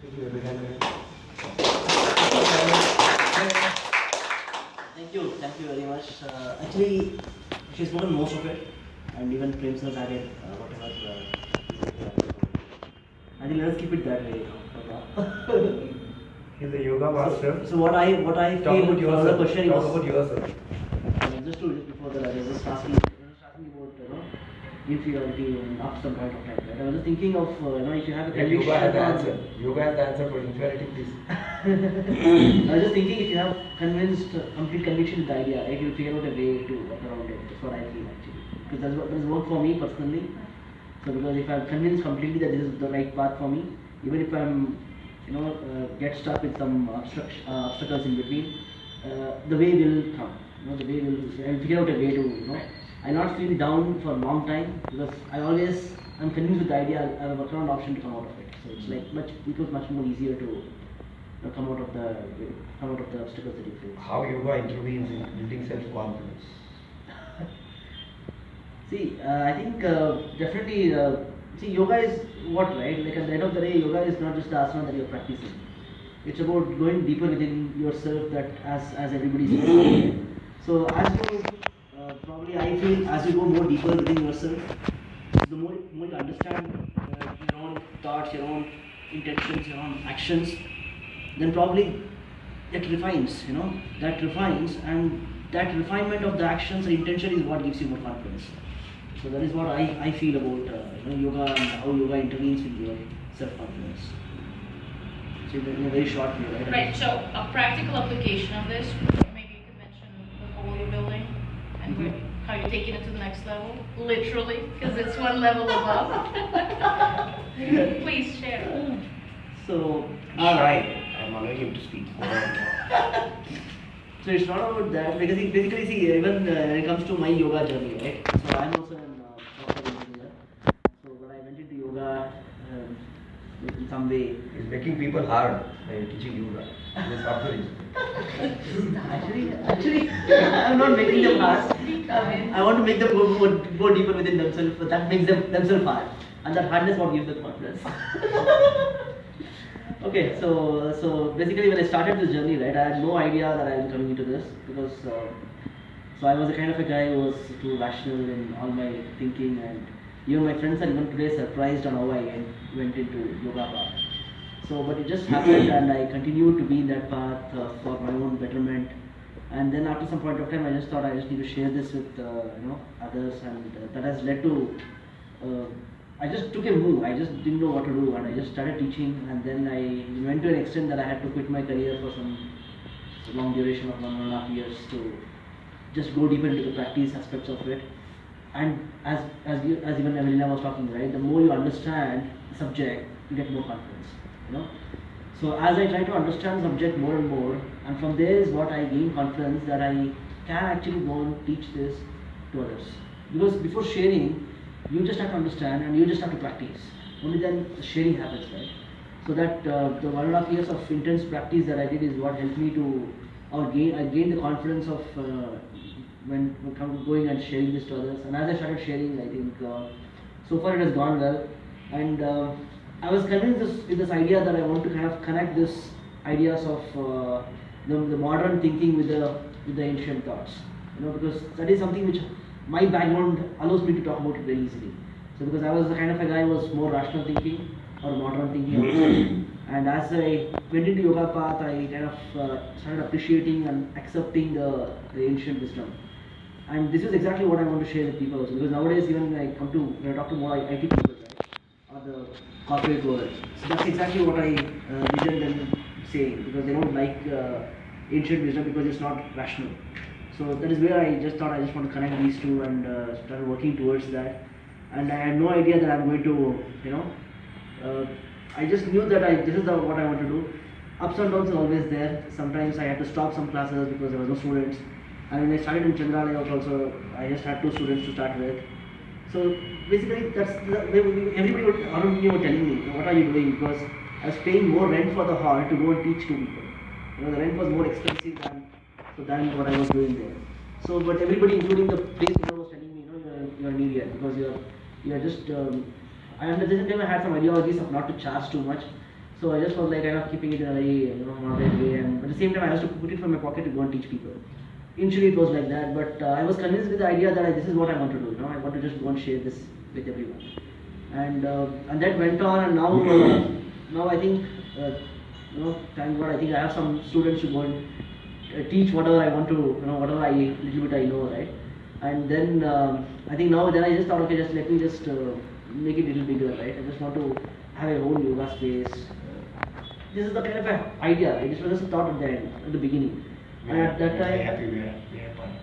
Thank you very much. Actually, she's spoken most of it, and even Prem sir added whatever. I think let us keep it that way. He's a yoga master. So what I Talk feel about for the yourself. question Talk was about yourself. just before that I was just asking about inferiority and up some point of time. Right? I was just thinking of if you have a conviction. Yoga has the answer. Yoga has the answer for inferiority, please. I was just thinking if you have complete conviction with the idea, right, you figure out a way to work around it. That's what I feel actually. Because that's what does work for me personally. So because if I'm convinced completely that this is the right path for me, even if I'm get stuck with some obstacles in between, the way will come. The way will I'll figure out a way to I'll not feel down for a long time because I'm convinced with the idea I have a workaround option to come out of it. So it's like becomes much more easier to come out of the obstacles that you face. How yoga intervenes in building self-confidence? See, I think definitely. See, yoga is what, right? Like at the end of the day, yoga is not just the asana that you're practicing. It's about going deeper within yourself. That as everybody says. So as you probably I feel as you go more deeper within yourself, the more you understand your own thoughts, your own intentions, your own actions, then probably that refines. That refines, and that refinement of the actions and intention is what gives you more confidence. So that is what I feel about yoga and how yoga intervenes with your self-confidence. So in a very short way, right? Right, so a practical application of this, maybe you could mention the goal you're building and how you're taking it to the next level, literally, because it's one level above. Please share. So, I'm allowing him to speak. So it's not about that because basically see even when it comes to my yoga journey, right? So I'm also an software engineer. So when I went into yoga, in some way. He's making people hard by teaching yoga. He's software engineer. Actually, I'm not making them hard. I want to make them go deeper within themselves, but that makes them themselves hard, and that hardness what gives them confidence. Okay, so basically when I started this journey, right, I had no idea that I was coming into this because so I was the kind of a guy who was too rational in all my thinking, and even my friends are even today surprised on how I went into yoga path. So, but it just happened, and I continued to be in that path for my own betterment. And then after some point of time, I just thought I just need to share this with others, and that has led to. I just took a move. I just didn't know what to do, and I just started teaching. And then I went to an extent that I had to quit my career for some long duration of 1.5 years to just go deeper into the practice aspects of it. And as even Evelina was talking, right, the more you understand the subject, you get more confidence. So as I try to understand the subject more and more, and from there is what I gain confidence that I can actually go and teach this to others. Because before sharing, you just have to understand and you just have to practice. Only then the sharing happens, right? So that the 1.5 years of intense practice that I did is what helped me to, I gained the confidence of when going and sharing this to others. And as I started sharing, I think so far it has gone well. And I was convinced with this idea that I want to kind of connect this ideas of the modern thinking with the ancient thoughts. Because that is something which my background allows me to talk about it very easily. So because I was the kind of a guy who was more rational thinking or modern thinking. And as I went into yoga path, I kind of started appreciating and accepting the ancient wisdom. And this is exactly what I want to share with people also. Because nowadays, even when I talk to more IT people, right, or the corporate world, so that's exactly what I vision them saying, because they don't like ancient wisdom because it's not rational. So that is where I just thought I just want to connect these two and start working towards that. And I had no idea that I'm going to, I just knew that this is what I want to do. Ups and downs are always there. Sometimes I had to stop some classes because there was no students. And when I started in Chandralaya also, I just had 2 students to start with. So basically, that's everybody around me were telling me, what are you doing? Because I was paying more rent for the hall to go and teach 2 people. The rent was more expensive than what I was doing there. So, but everybody, including the place owner, was telling me, you're an idiot because you're just. I understand. I had some ideologies of not to charge too much. So I just was like kind of keeping it in a very moderate way, and at the same time I used to put it from my pocket to go and teach people. Initially it was like that, but I was convinced with the idea that this is what I want to do. I want to just go and share this with everyone, and that went on, and now now I think thank God I think I have some students to go and teach whatever I want to, whatever little bit I know, right? And then I think now then I just thought, okay, just let me just make it a little bigger, right? I just want to have a whole yoga space. This is the kind of an idea, right? This was just a thought at the beginning. And at that time,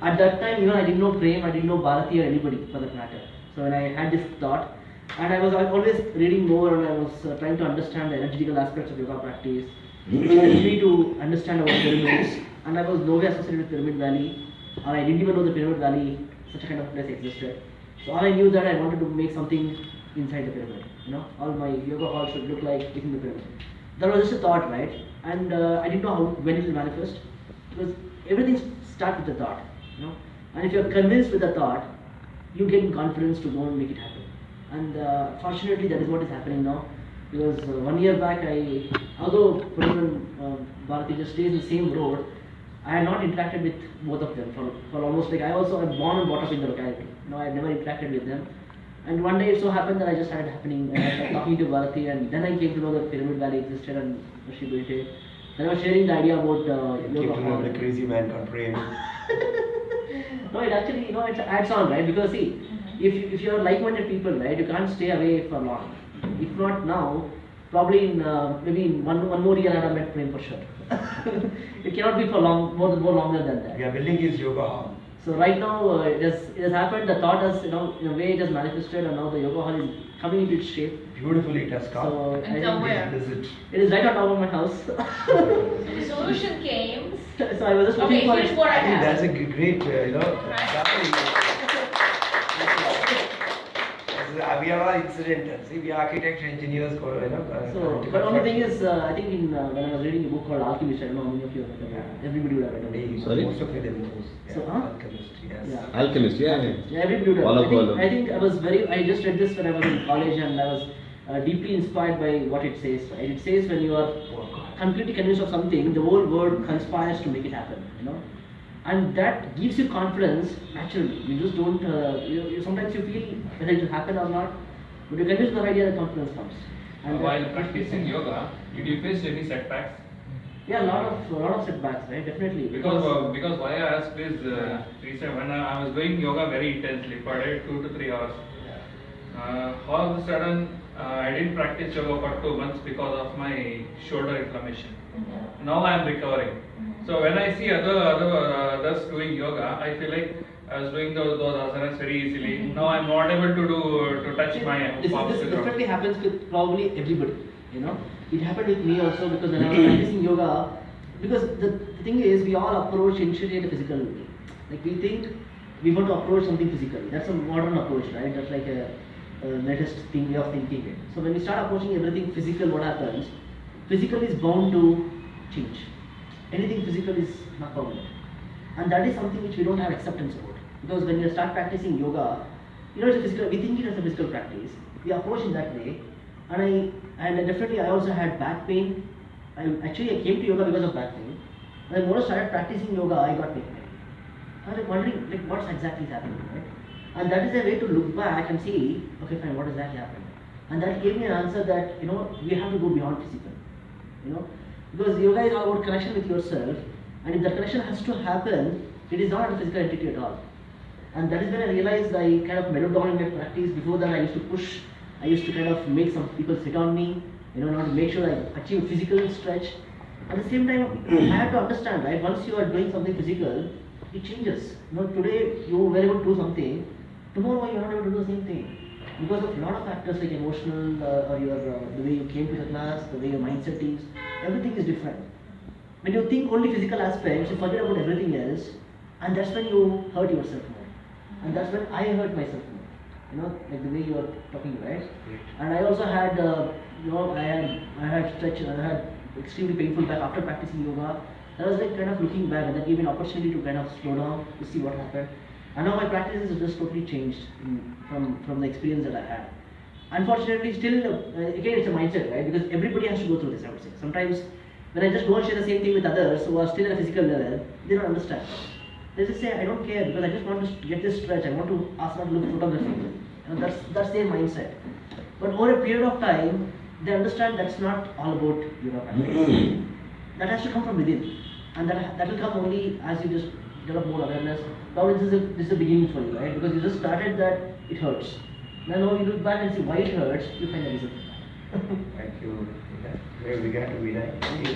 I didn't know Prem, I didn't know Bharati or anybody for that matter. So when I had this thought, and I was always reading more, and I was trying to understand the energetical aspects of yoga practice. It helped me to understand about pyramids, and I was nowhere associated with Pyramid Valley, or I didn't even know the Pyramid Valley, such a kind of place existed. So all I knew that I wanted to make something inside the pyramid. All my yoga halls should look like within the pyramid. That was just a thought, right? And I didn't know when it will manifest, because everything starts with a thought. And if you're convinced with a thought, you get confidence to go and make it happen. And fortunately, that is what is happening now. Because 1 year back, although Prem and Bharati just stays in the same road, I had not interacted with both of them for almost I also am born and brought up in the locality. I had never interacted with them. And one day it so happened that I just started talking to Bharati, and then I came to know that Pyramid Valley existed and she built it. Then I was sharing the idea about yoga. Came to know the crazy man called Prem. No, it actually, it adds on, right? Because see, if you're like-minded people, right, you can't stay away for long. If not now, probably in maybe in one more year I have met Prem for sure. It cannot be for more longer than that. We are building his yoga hall. So right now it has happened. The thought has in a way it has manifested, and now the yoga hall is coming into its shape. Beautifully it has come. So Until where? It is right on top of my house. The solution came. So I was just looking Okay, for here's it. what I I think have. that's a great, we are all incidental. See, we are architects, engineers, So, but only thing is, I think when I was reading a book called Alchemist, I don't know how many of you have read it. Everybody would have read it. Sorry? Most of it knows. So, Alchemist, yes. Yeah. Alchemist, yeah. Yeah, everybody would have. Follow. I think I just read this when I was in college, and I was deeply inspired by what it says. Right? It says when you are completely convinced of something, the whole world conspires to make it happen. And that gives you confidence naturally. You just don't. Sometimes you feel whether it will happen or not, but you're convinced of the idea that confidence comes. And While practicing yoga, did you face any setbacks? Yeah, a lot of setbacks, right? Definitely. Because why I asked is recent when I was doing yoga very intensely per day 2 to 3 hours. All of a sudden I didn't practice yoga for 2 months because of my shoulder inflammation. Now I am recovering. So when I see others doing yoga, I feel like I was doing those asanas very easily. Now I am not able to touch my This palms to the ground. definitely happens with probably everybody. It happened with me also, because when I was practicing yoga, because the thing is, we all approach initially at a physical way. Like we think we want to approach something physically. That's a modern approach, right? That's like a latest way of thinking it. So when we start approaching everything physical, what happens? Physical is bound to change. Anything physical is not permanent, and that is something which we don't have acceptance about. Because when you start practicing yoga, it's a physical. We think it as a physical practice. We approach in that way, and definitely I also had back pain. I came to yoga because of back pain. When I more started practicing yoga, I got back pain. I was wondering what's exactly happening, right? And that is a way to look back and see, okay, fine, what exactly happened? And that gave me an answer that we have to go beyond physical, because yoga is all about connection with yourself, and if that connection has to happen, it is not a physical entity at all. And that is when I realized I kind of mellowed down in my practice. Before that, I used to push. I used to kind of make some people sit on me, in order to make sure I achieve physical stretch. At the same time, I have to understand, right? Once you are doing something physical, it changes. Today you were able to do something, tomorrow you are not able to do the same thing. Because of a lot of factors like emotional, or the way you came to the class, the way your mindset is, everything is different. When you think only physical aspects, you forget about everything else, and that's when you hurt yourself more. And that's when I hurt myself more. Like the way you are talking, right? And I also had, I had extremely painful back after practicing yoga. I was like kind of looking back, and that gave me an opportunity to kind of slow down to see what happened. And now my practice is just totally changed from the experience that I had. unfortunately, still, again, it's a mindset, right? Because everybody has to go through this, I would say. Sometimes, when I just go and share the same thing with others who are still at a physical level, they don't understand. They just say, I don't care because I just want to get this stretch. I want to ask not to look at photography. That's their mindset. But over a period of time, they understand that's not all about yoga practice. That has to come from within, and that will come only as you just develop more awareness. Now this is a beginning for you, right? Because you just started that it hurts. Now you look back and see why it hurts. You find the reason. Thank you. Very began to be nice. Thank you.